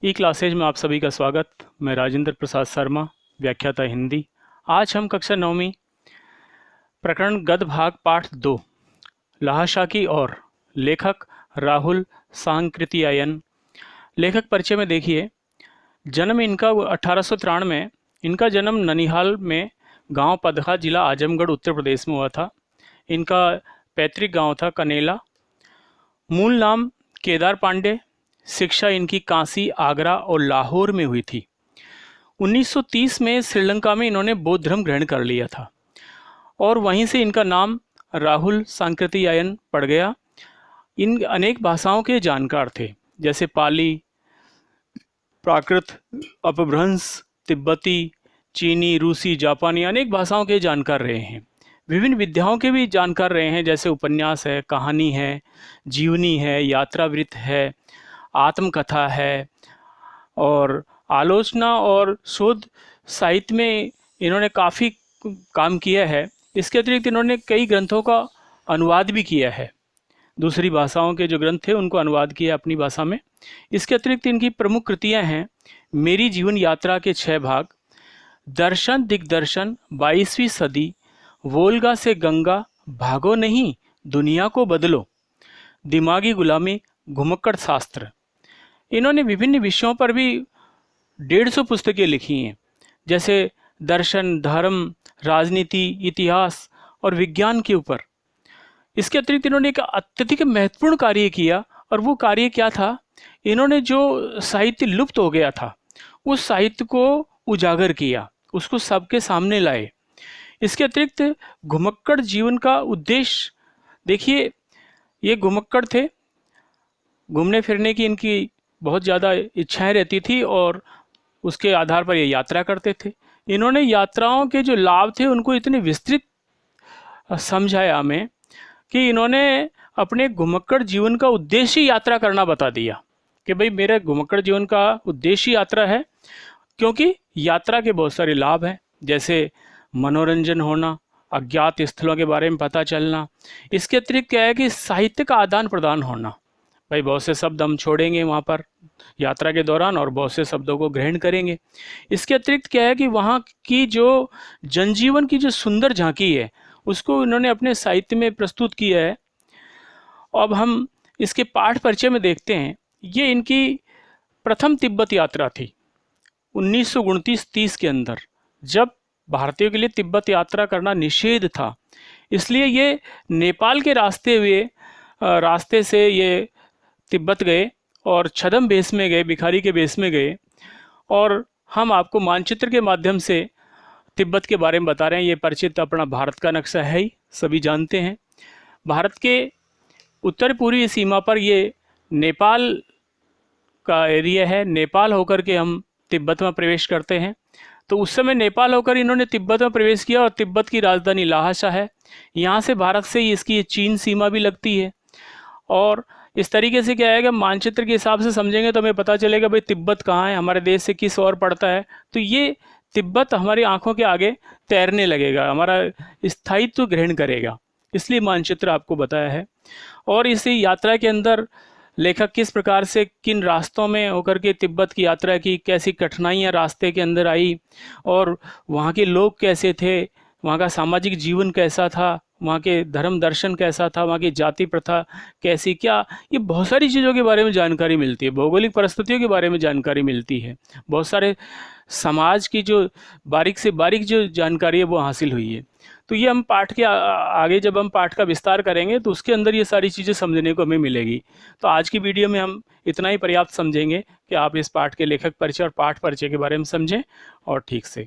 ई classes में आप सभी का स्वागत। मैं राजेंद्र प्रसाद शर्मा, व्याख्याता हिंदी। आज हम कक्षा 9वीं प्रकरण गद्य भाग पाठ 2 लाहाशा की और लेखक राहुल सांकृतियायन। लेखक परिचय में देखिए, जन्म इनका 1893 में, इनका जन्म ननिहाल में गांव पदखा, जिला आजमगढ़, उत्तर प्रदेश में हुआ था। इनका पैतृक गांव था कनेला। मूल नाम केदार पांडे। शिक्षा इनकी काशी, आगरा और लाहौर में हुई थी। 1930 में श्रीलंका में इन्होंने बौद्ध धर्म ग्रहण कर लिया था और वहीं से इनका नाम राहुल सांकृतियायन पड़ गया। इन अनेक भाषाओं के जानकार थे, जैसे पाली, प्राकृत, अपभ्रंश, तिब्बती, चीनी, रूसी, जापानी, अनेक भाषाओं के जानकार रहे हैं। विभिन्न विद्याओं के भी जानकार रहे हैं, जैसे उपन्यास है, कहानी है, जीवनी है, यात्रावृत्त है, आत्मकथा है और आलोचना और शोध साहित्य में इन्होंने काफ़ी काम किया है। इसके अतिरिक्त इन्होंने कई ग्रंथों का अनुवाद भी किया है। दूसरी भाषाओं के जो ग्रंथ थे उनको अनुवाद किया अपनी भाषा में। इसके अतिरिक्त इनकी प्रमुख कृतियां हैं मेरी जीवन यात्रा के 6 भाग, दर्शन दिग्दर्शन, 22वीं सदी, वोल्गा से गंगा, भागो नहीं दुनिया को बदलो, दिमागी गुलामी, घुमक्कड़ शास्त्र। इन्होंने विभिन्न विषयों पर भी 150 पुस्तकें लिखी हैं, जैसे दर्शन, धर्म, राजनीति, इतिहास और विज्ञान के ऊपर। इसके अतिरिक्त इन्होंने एक अत्यधिक महत्वपूर्ण कार्य किया, और वो कार्य क्या था? इन्होंने जो साहित्य लुप्त हो गया था उस साहित्य को उजागर किया, उसको सबके सामने लाए। इसके अतिरिक्त घुमक्कड़ जीवन का उद्देश्य देखिए, ये घुमक्कड़ थे, घूमने फिरने की इनकी बहुत ज़्यादा इच्छाएं रहती थी और उसके आधार पर ये यात्रा करते थे। इन्होंने यात्राओं के जो लाभ थे उनको इतने विस्तृत समझाया हमें कि इन्होंने अपने घुमक्कड़ जीवन का उद्देश्य यात्रा करना बता दिया कि भाई मेरे घुमक्कड़ जीवन का उद्देश्य यात्रा है, क्योंकि यात्रा के बहुत सारे लाभ हैं, जैसे मनोरंजन होना, अज्ञात स्थलों के बारे में पता चलना। इसके अतिरिक्त क्या है कि साहित्य का आदान प्रदान होना। भाई बहुत से शब्द हम छोड़ेंगे वहाँ पर यात्रा के दौरान और बहुत से शब्दों को ग्रहण करेंगे। इसके अतिरिक्त क्या है कि वहाँ की जो जनजीवन की जो सुंदर झांकी है उसको इन्होंने अपने साहित्य में प्रस्तुत किया है। अब हम इसके पाठ परिचय में देखते हैं। ये इनकी प्रथम तिब्बत यात्रा थी 1929-30 के अंदर, जब भारतीयों के लिए तिब्बत यात्रा करना निषेध था। इसलिए ये नेपाल के रास्ते से ये तिब्बत गए और छद्म भेष में गए, भिखारी के भेष में गए। और हम आपको मानचित्र के माध्यम से तिब्बत के बारे में बता रहे हैं। ये परिचित अपना भारत का नक्शा है ही, सभी जानते हैं। भारत के उत्तर पूर्वी सीमा पर ये नेपाल का एरिया है। नेपाल होकर के हम तिब्बत में प्रवेश करते हैं। तो उस समय नेपाल होकर इन्होंने तिब्बत में प्रवेश किया, और तिब्बत की राजधानी लाहाशा है। यहाँ से भारत से इसकी चीन सीमा भी लगती है। और इस तरीके से क्या है कि मानचित्र के हिसाब से समझेंगे तो हमें पता चलेगा भाई तिब्बत कहाँ है, हमारे देश से किस ओर पड़ता है। तो ये तिब्बत हमारी आंखों के आगे तैरने लगेगा, हमारा स्थायित्व ग्रहण करेगा, इसलिए मानचित्र आपको बताया है। और इसी यात्रा के अंदर लेखक किस प्रकार से, किन रास्तों में होकर के तिब्बत की यात्रा की, कैसी कठिनाइयाँ रास्ते के अंदर आई, और वहाँ के लोग कैसे थे, वहाँ का सामाजिक जीवन कैसा था, वहाँ के धर्म दर्शन कैसा था, वहाँ की जाति प्रथा कैसी, क्या, ये बहुत सारी चीज़ों के बारे में जानकारी मिलती है। भौगोलिक परिस्थितियों के बारे में जानकारी मिलती है। बहुत सारे समाज की जो बारीक से बारीक जो जानकारी है वो हासिल हुई है। तो ये हम पाठ के आगे जब हम पाठ का विस्तार करेंगे तो उसके अंदर ये सारी चीज़ें समझने को हमें मिलेगी। तो आज की वीडियो में हम इतना ही पर्याप्त समझेंगे कि आप इस पाठ के लेखक परिचय और पाठ परिचय के बारे में समझें और ठीक से